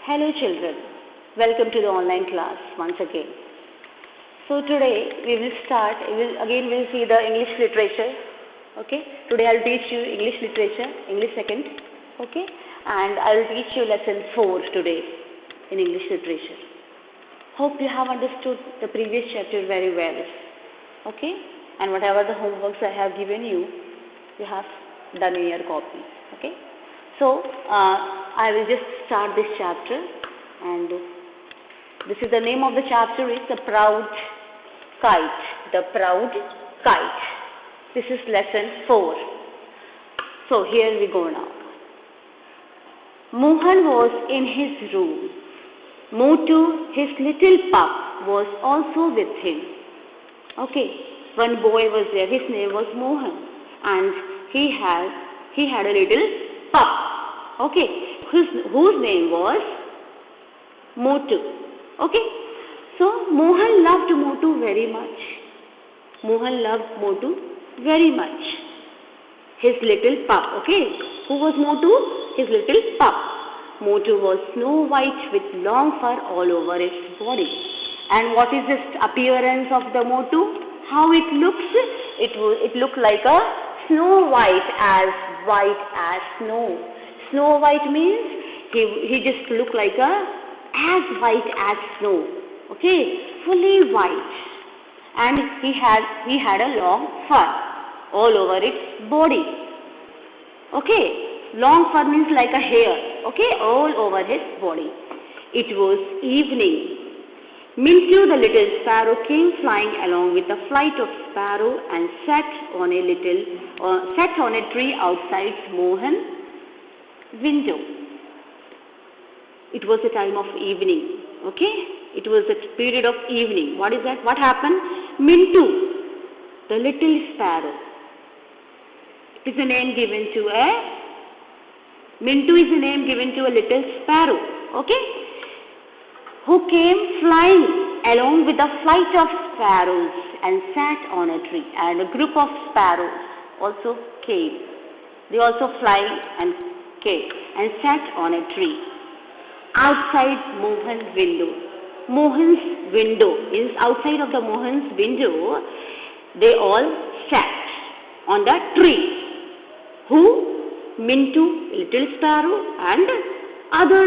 Hello children, welcome to the online class once again. So today we'll see the English literature. Okay, today I'll teach you English literature, English second. Okay, and I'll teach you lesson 4 today in English literature. Hope you have understood the previous chapter very well. Okay, and whatever the homeworks I have given you, you have done in your copy. Okay. So, I will just start this chapter, and this is the name of the chapter is The Proud Kite. The Proud Kite. This is lesson 4. So, here we go now. Mohan was in his room. Motu, his little pup, was also with him. Okay, one boy was there. His name was Mohan, and he had a little pup. Okay, whose name was Motu. Okay, so Mohan loved Motu very much. Mohan loved Motu very much. His little pup. Okay, who was Motu? His little pup. Motu was snow white with long fur all over its body. And what is the appearance of the Motu? How it looks? It looked like a snow white as snow. Snow white means he just looked like as white as snow. Okay, fully white, and he had a long fur all over its body. Okay, long fur means like a hair. Okay, all over his body. It was evening. Mintu the little sparrow came flying along with a flight of sparrow and sat on a tree outside Mohan's window. It was a time of evening. Okay, it was a period of evening. What is that? What happened? Mintu, the little sparrow. It is a name given to Mintu is a name given to a little sparrow. Okay, who came flying along with a flight of sparrows and sat on a tree. And a group of sparrows also came. They also fly and came and sat on a tree outside Mohan's window. Mohan's window is outside of the Mohan's window. They all sat on the tree. Who? Mintu, little sparrow, and other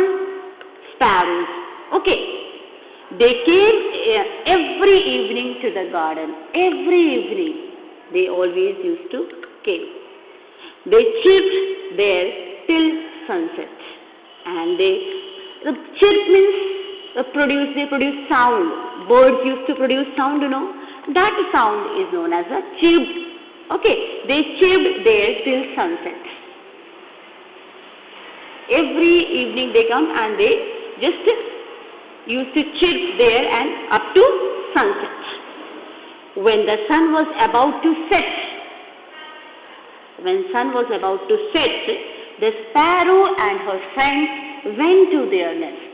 sparrows. Okay. They came every evening to the garden. Every evening. They always used to came. They chirped there till sunset. And the chirp means they produce sound. Birds used to produce sound, you know. That sound is known as a chirp. Okay. They chirped there till sunset. Every evening they come and they just used to chirp there and up to sunset. When the sun was about to set, the sparrow and her friends went to their nest.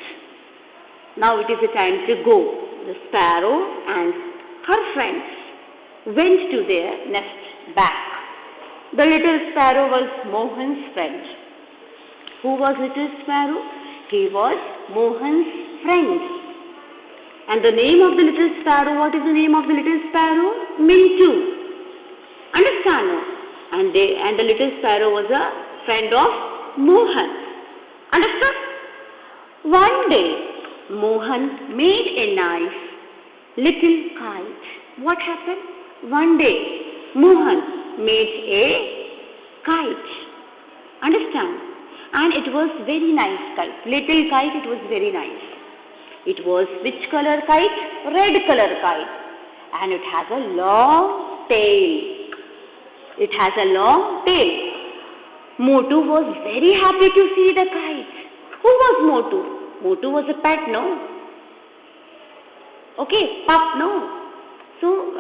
Now it is the time to go. The sparrow and her friends went to their nest back. The little sparrow was Mohan's friend. Who was little sparrow? He was Mohan's friend. And the name of the little sparrow, what is the name of the little sparrow? Mintu. Understand? And the little sparrow was a friend of Mohan. Understand? One day, Mohan made a nice little kite. What happened? One day, Mohan made a kite. Understand? And it was very nice kite. Little kite, it was very nice. It was which color kite? Red color kite. And it has a long tail. It has a long tail. Motu was very happy to see the kite. Who was Motu? Motu was a pet, no? Okay, pup, no? So,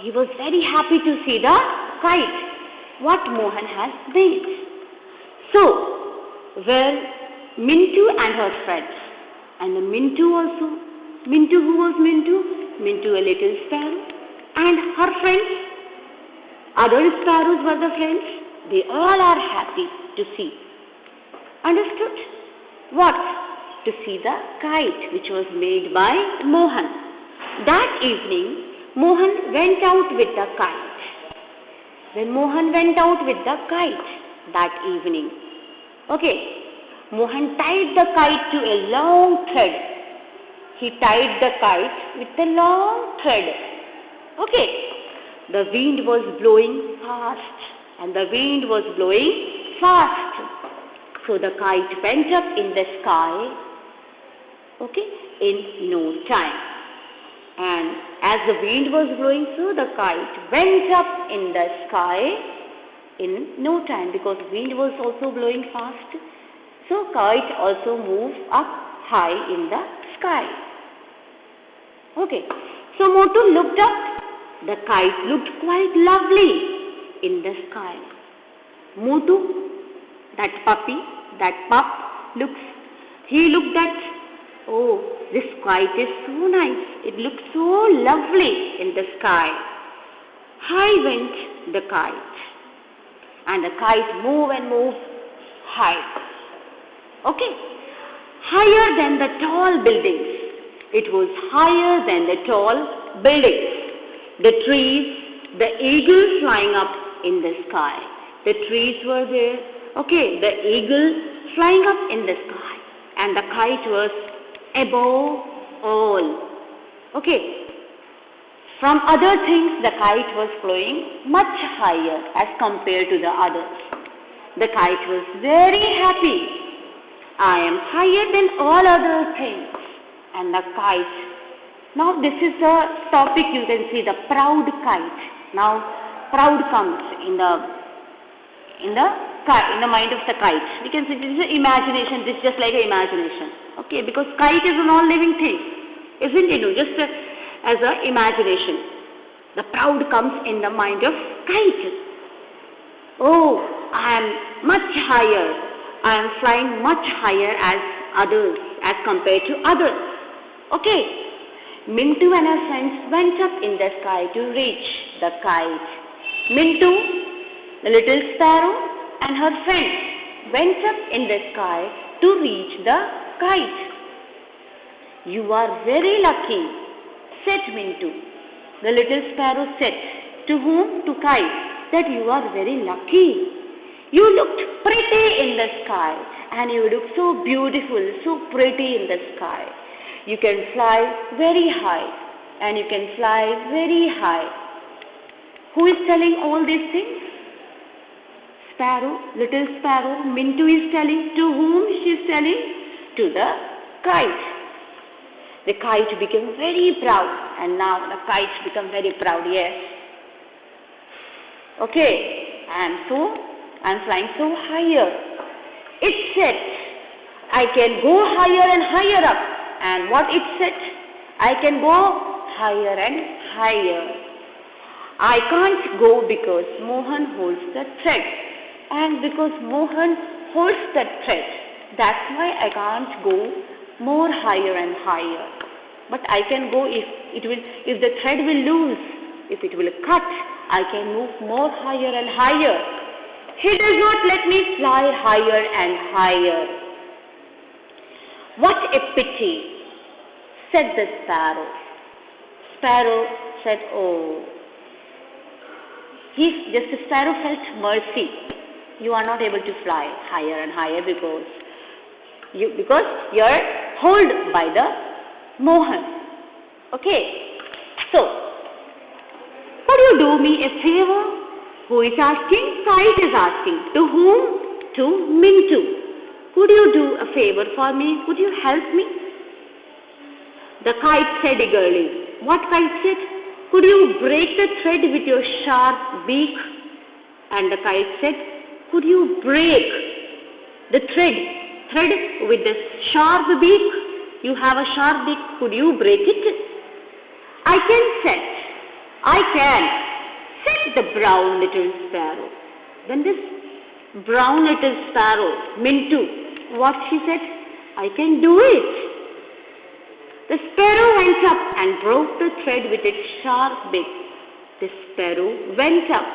he was very happy to see the kite. What Mohan has made. So, were Mintu and her friends. And the Mintu also. Mintu, who was Mintu? Mintu, a little sparrow. And her friends. Other sparrows were the friends. They all are happy to see. Understood? What? to see the kite which was made by Mohan. That evening, Mohan went out with the kite. When Mohan went out with the kite that evening, Mohan tied the kite to a long thread. He tied the kite with a long thread. The wind was blowing fast, and the wind was blowing fast. So the kite went up in the sky, in no time. And as the wind was blowing, so the kite went up in the sky in no time, because wind was also blowing fast. So kite also moved up high in the sky. So Motu looked up. The kite looked quite lovely in the sky. Motu, that pup he looked at, oh, this kite is so nice. It looks so lovely in the sky. High went the kite, and the kite moved and moved high. Higher than the tall buildings. It was higher than the tall buildings. The trees, the eagle flying up in the sky. The trees were there. The eagle flying up in the sky. And the kite was above all. From other things, the kite was flying much higher as compared to the others. The kite was very happy. I am higher than all other things. And the kite. Now this is the topic, you can see, the proud kite. Now proud comes in the mind of the kite. We can say this is imagination. This is just like an imagination. Because kite is a non-living thing, isn't it? Just as an imagination. The proud comes in the mind of kite. Oh, I am much higher. I am flying much higher as others, as compared to others. Mintu and her friends went up in the sky to reach the kite. Mintu, the little sparrow, and her friends went up in the sky to reach the kite. You are very lucky, said Mintu. The little sparrow said, to whom? To kite, that you are very lucky. You looked pretty in the sky, and you look so beautiful, so pretty in the sky. You can fly very high, and you can fly very high. Who is telling all these things? Sparrow, little sparrow. Mintu is telling. To whom she is telling? To the kite. The kite became very proud, and now the kite become very proud. Yes. I'm flying so higher. It said, I can go higher and higher up. And what it said, I can go higher and higher. I can't go because Mohan holds the thread. And because Mohan holds the thread, that's why I can't go more higher and higher. But I can go if the thread will loose, if it will cut, I can move more higher and higher. He does not let me fly higher and higher. What a pity, said the sparrow. Sparrow said, oh. The sparrow felt mercy. You are not able to fly higher and higher because you are held by the Mohan. So, could you do me a favor? Who is asking? Kite is asking. To whom? To Mintu. Could you do a favor for me? Could you help me? The kite said eagerly. What kite said? Could you break the thread with your sharp beak? And the kite said, could you break the thread with the sharp beak? You have a sharp beak. Could you break it? I can, said the brown little sparrow. Then this brown little sparrow, Mintu, what she said? I can do it. The sparrow went up and broke the thread with its sharp beak. The sparrow went up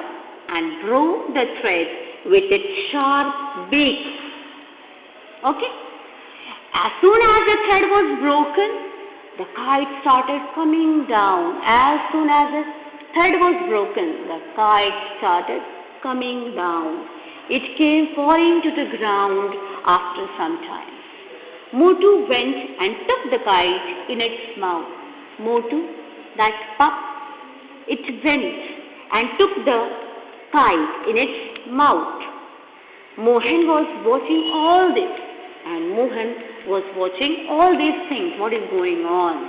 and broke the thread with its sharp beak. As soon as the thread was broken, the kite started coming down. As soon as the thread was broken, the kite started coming down. It came falling to the ground after some time. Motu went and took the kite in its mouth. Motu, that pup, it went and took the kite in its mouth. Mohan was watching all this, and Mohan was watching all these things, what is going on.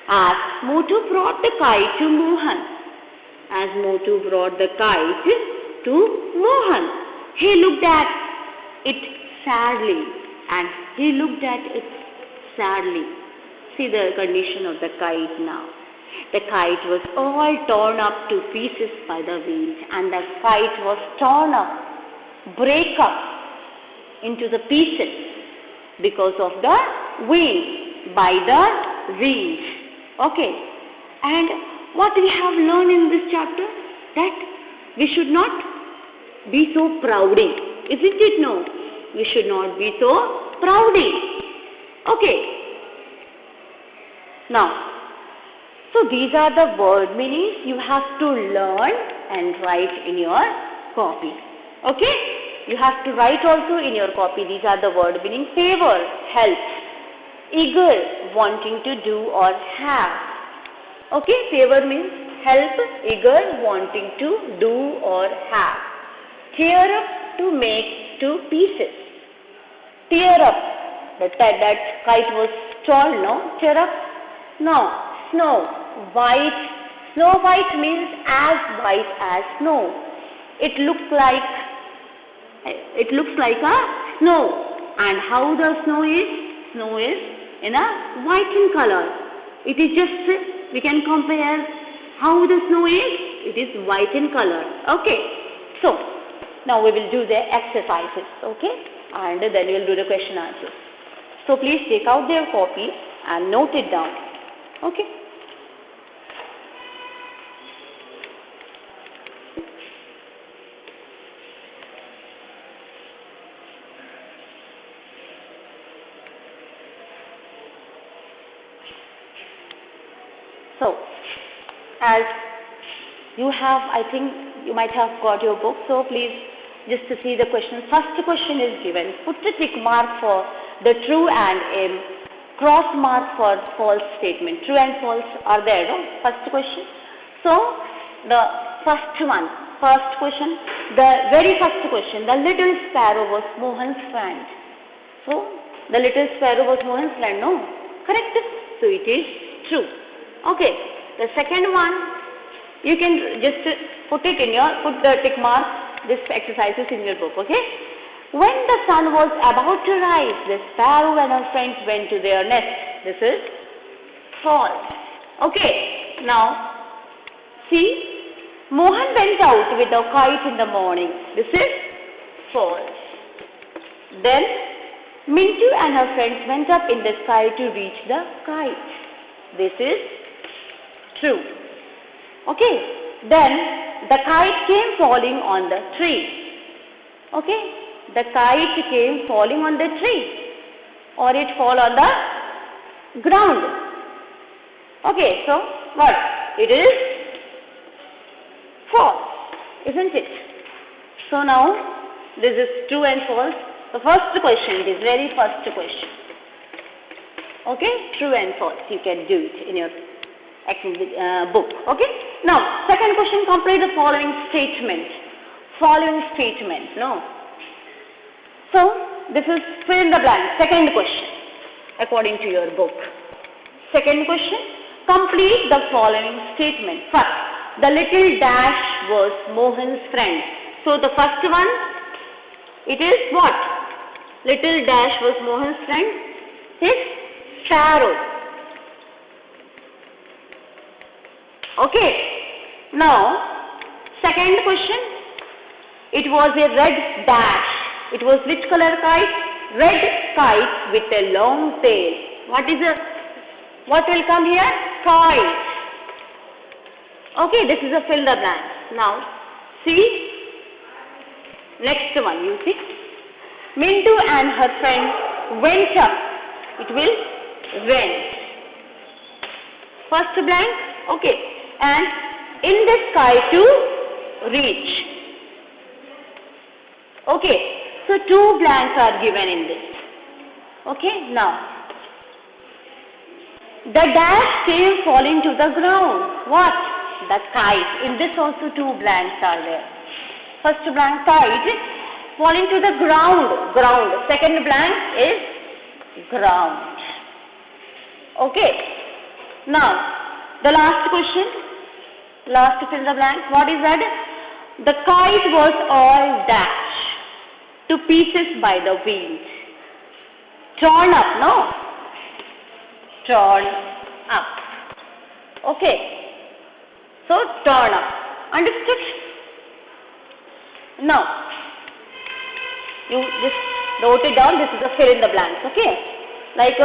As Motu brought the kite to Mohan, he looked at it sadly, See the condition of the kite now. The kite was all torn up to pieces by the winds, and the kite was torn up, break up into the pieces because of the wind, by the winds. Okay. And what we have learned in this chapter? That we should not be so proudy. Isn't it? No. We should not be so proudy. Okay. Now, so these are the word meanings you have to learn and write in your copy. Okay? You have to write also in your copy. These are the word meaning. Favor, help. Eager, wanting to do or have. Okay? Favor means help. Eager, wanting to do or have. Tear up, to make to pieces. Tear up. That kite was torn, no? Tear up? No. Snow. White. Snow white means as white as snow. It looks like a snow. And how the snow is? Snow is in a white in color. It is just, we can compare how the snow is. It is white in color. Okay. So, now we will do the exercises. Okay. And then we will do the question answers. So, please take out their copy and note it down. Okay. So, as you have, I think you might have got your book, so please just to see the question. First question is given. Put a tick mark for the true and a cross mark for false statement. True and false are there, no? First question. So, the first question, the very first question, the little sparrow was Mohan's friend. So, the little sparrow was Mohan's friend, no? Correct? So, it is true. Okay. The second one, you can just put the tick mark, this exercise is in your book, okay? When the sun was about to rise, the sparrow and her friends went to their nest. This is false. Okay. Now, see, Mohan went out with a kite in the morning. This is false. Then, Mintu and her friends went up in the sky to reach the kite. This is true. Okay. Then, the kite came falling on the tree. Okay. The kite came falling on the tree, or it fall on the ground. Okay, so what? It is false, isn't it? So now, this is true and false. The first question, it is very first question. Okay, true and false. You can do it in your book. Okay. Now, second question, complete the following statement. No. So, this is fill in the blank. Second question, according to your book. Second question, complete the following statement. First, the little dash was Mohan's friend. So, the first one, it is what? Little dash was Mohan's friend. His sparrow. Okay. Now, second question, it was a red dash. It was which color kite? Red kite with a long tail. What will come here? Kite. Okay, this is a fill the blank. Now, see, next one, you see. Mintu and her friend went up It will went. First blank. Okay. And in the sky to reach. Okay. So two blanks are given in this. Okay. Now. The dash came falling to the ground. What? The kite. In this also two blanks are there. First blank, kite falling to the ground. Ground. Second blank is ground. Okay. Now, the last question. Last to fill the blank. What is that? The kite was all dashed to pieces by the wind. Torn up, no? Torn up. Okay. So, torn up. Understood? Now, you just note it down. This is a fill in the blanks. Okay. Like,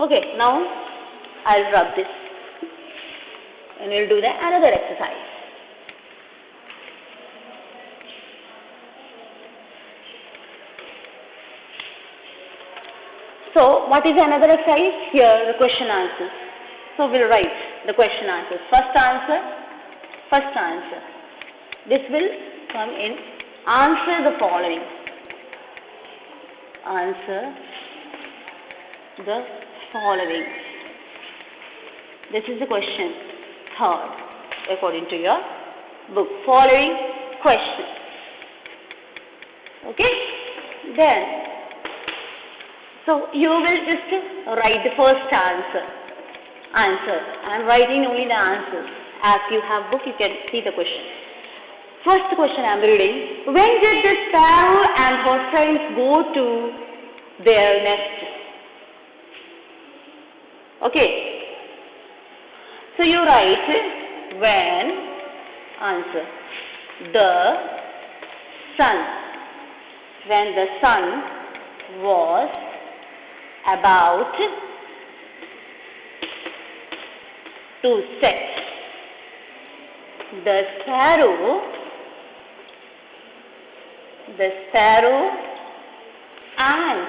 okay. Now, I'll rub this. And we'll do another exercise. So, what is another exercise? Here, the question answers. So, we'll write the question answers. First answer. This will come in answer the following. Answer the following. This is the question. Third, according to your book. Following question. Okay? Then, so you will just write the first answer. I am writing only the answers. As you have book, you can see the question. First question I am reading. When did the sparrow and her friends go to their nest? Okay. So you write when, answer, the sun. When the sun was about to set. The sparrow and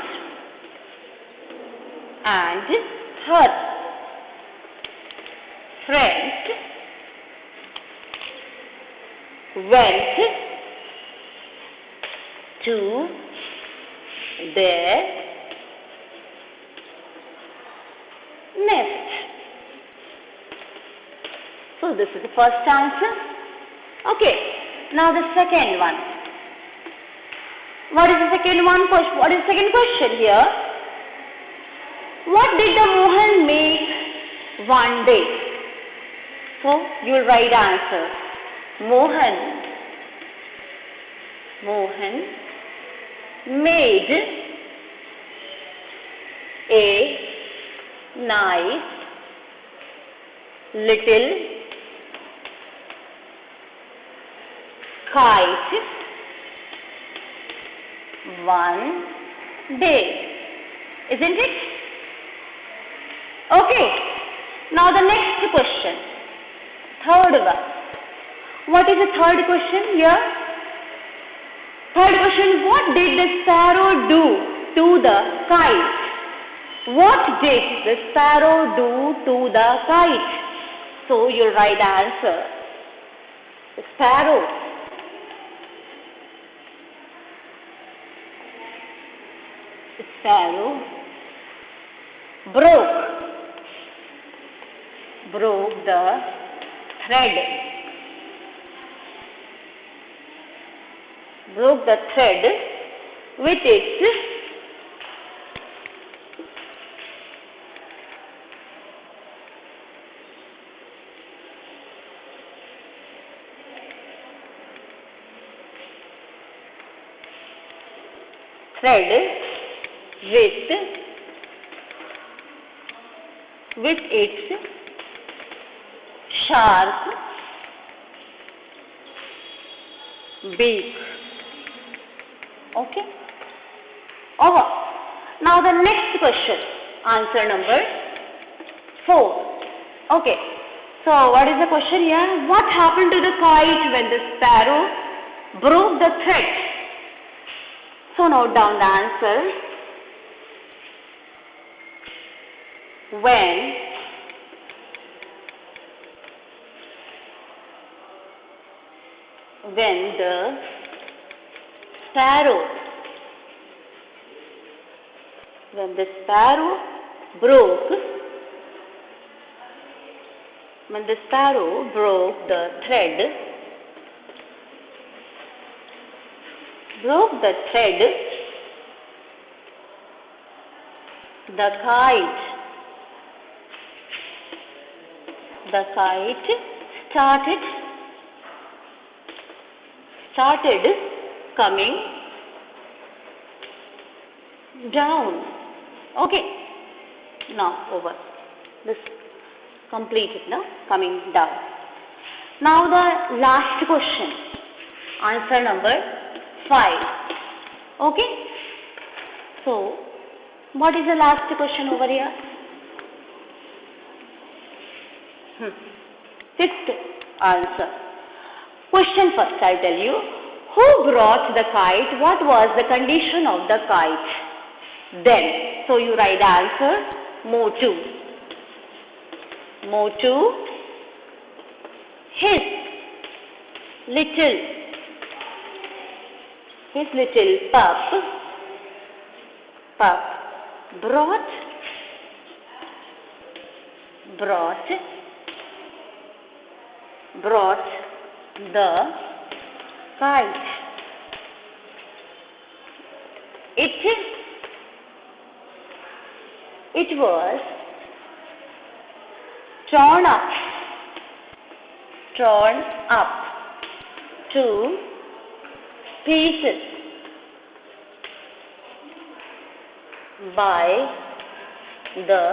her friends went to their nest. So this is the first answer. Okay. Now the second one. What is the second one? What is the second question here? What did the Mohan make one day? So you will write answer. Mohan made a nice little kite one day. Isn't it? Okay. Now the next question. Third one. What is the third question here? Third question. What did the sparrow do to the kite? What did the sparrow do to the kite? So you'll write the answer. The sparrow broke the thread. Broke the thread with its with its sharp beak. Okay. Over. Now the next question. Answer number 4. Okay. So what is the question here? What happened to the kite when the sparrow broke the thread? So note down the answer. when the sparrow broke the thread, the kite started coming down. Okay, now over. This completed now, coming down. Now the last question, answer number 5. Okay, so what is the last question over here? Fifth answer. Question first, I tell you. Who brought the kite? What was the condition of the kite? Then, so you write the answer. Motu, his little pup brought the kite. It was torn up to pieces by the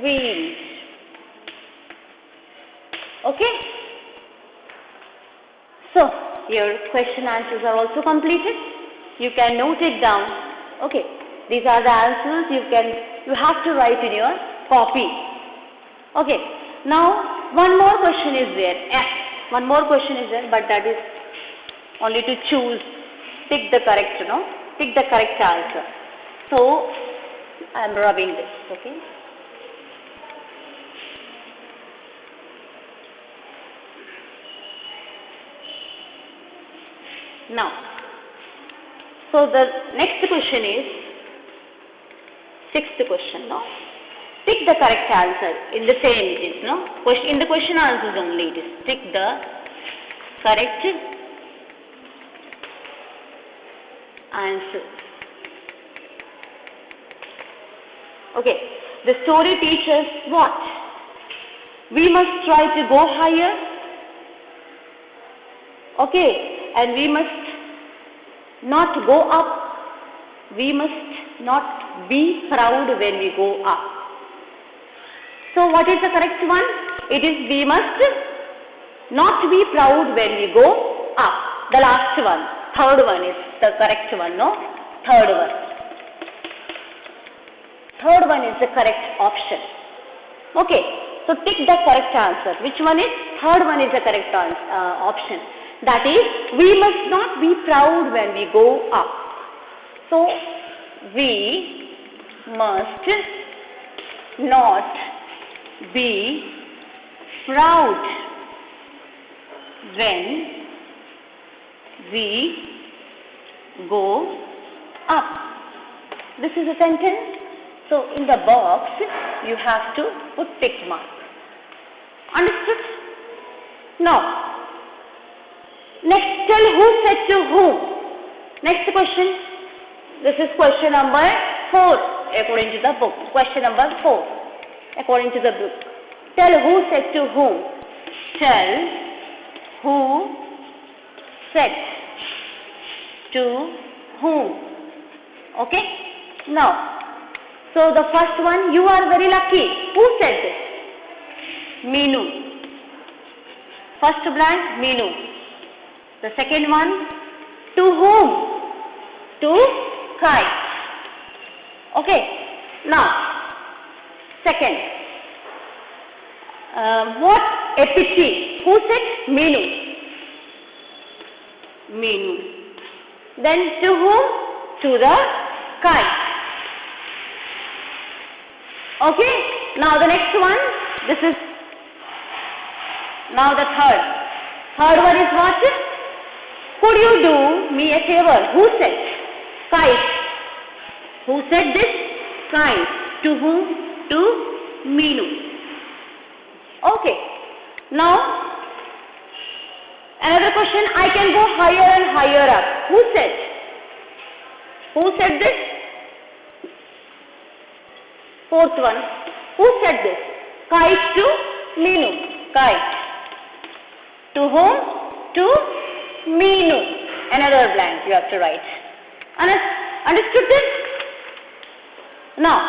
wheels. Okay? So, your question answers are also completed. You can note it down. Okay, these are the answers you have to write in your copy. Okay, now one more question is there. One more question is there, but that is only to choose, pick the correct answer. So, I am rubbing this, okay. Now, so the next question is, sixth question, no? Pick the correct answer. In the same it is, no? In the question answers only it is. Pick the correct answer. Okay, the story teaches what? We must try to go higher. Okay, and we must not go up. We must not be proud when we go up. So what is the correct one? It is we must not be proud when we go up. The last one, third one is the correct one, no? Third one is the correct option. Okay, so pick the correct answer. Which one is? Third one is the correct option. That is, we must not be proud when we go up. So, we must not be proud when we go up. This is a sentence. So, in the box, you have to put tick mark. Understood? Now, next, tell who said to whom. Next question. This is question number 4 according to the book. Question number 4 according to the book. Tell who said to whom. Tell who said to whom. Okay? Now, so the first one, you are very lucky. Who said this? Meenu. First blank, Meenu. The second one, to whom? To kite. Okay. Now, second, what epithet? Who said? Meenu. Meenu. Then to whom? To the kite. Okay, now the next one, this is, now the third one is what? Could you do me a favor? Who said? Kite. Who said this? Kite. To whom? To Meenu. Okay, now another question, I can go higher and higher up. Who said? Who said this? Fourth one. Who said this? Kite to Meenu. Kite. To whom? To Meenu. Another blank you have to write. Understood this? Now,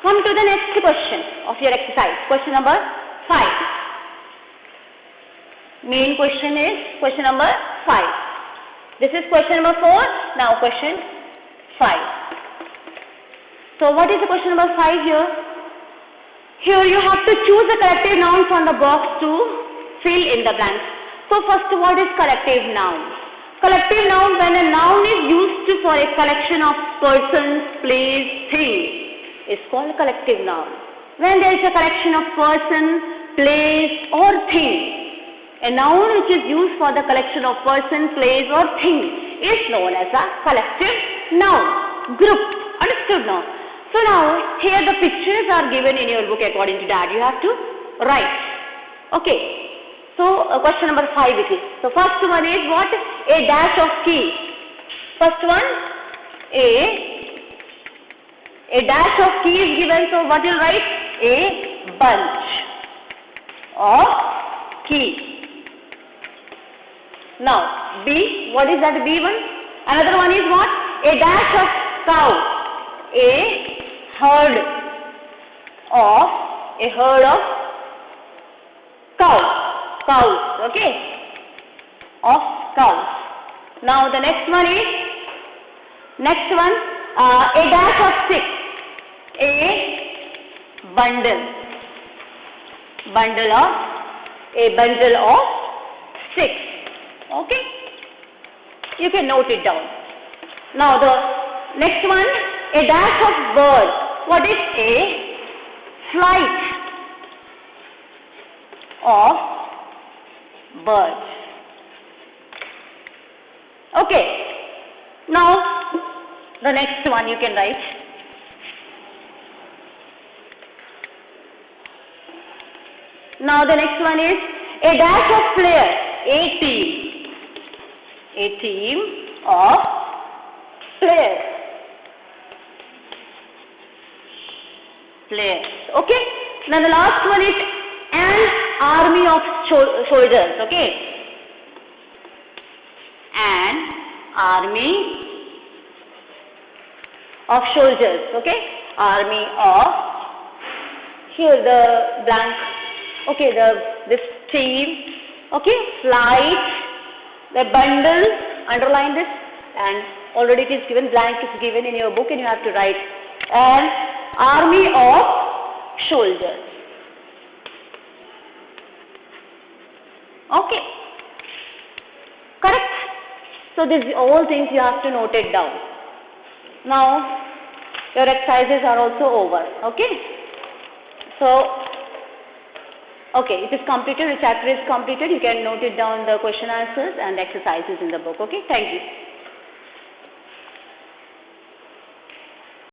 come to the next question of your exercise. Question number 5. Main question is question number 5. This is question number 4. Now question 5. So what is the question number 5 here? Here you have to choose a collective noun from the box to fill in the blanks. So first, what is collective noun? Collective noun, when a noun is used for a collection of persons, place, things, is called collective noun. When there is a collection of person, place or thing, a noun which is used for the collection of person, place or thing is known as a collective noun. Group. Understood now? So now, here the pictures are given in your book according to that. You have to write. Okay. So, question number 5 it is. So, first one is what? A dash of key. First one, a dash of key is given. So, what you write? A bunch of key. Now, B, what is that B one? Another one is what? A dash of cow. A herd of cows, okay, of cows. Now the next one, a dash of six, a bundle of six, okay, you can note it down. Now the next one, a dash of bird. What is a flight of birds? Okay. Now, the next one you can write. Now, the next one is a dash of player. A team. A team of players. Okay. Now the last one is an army of soldiers. Okay. An army of soldiers. Okay. Army of, here the blank. Okay. This team. Okay. Flight. The bundle. Underline this. And already it is given. Blank is given in your book and you have to write. And army of soldiers. Okay. Correct? So these all things you have to note it down. Now your exercises are also over. Okay. So okay, it is completed. The chapter is completed. You can note it down the question answers and exercises in the book. Okay. Thank you.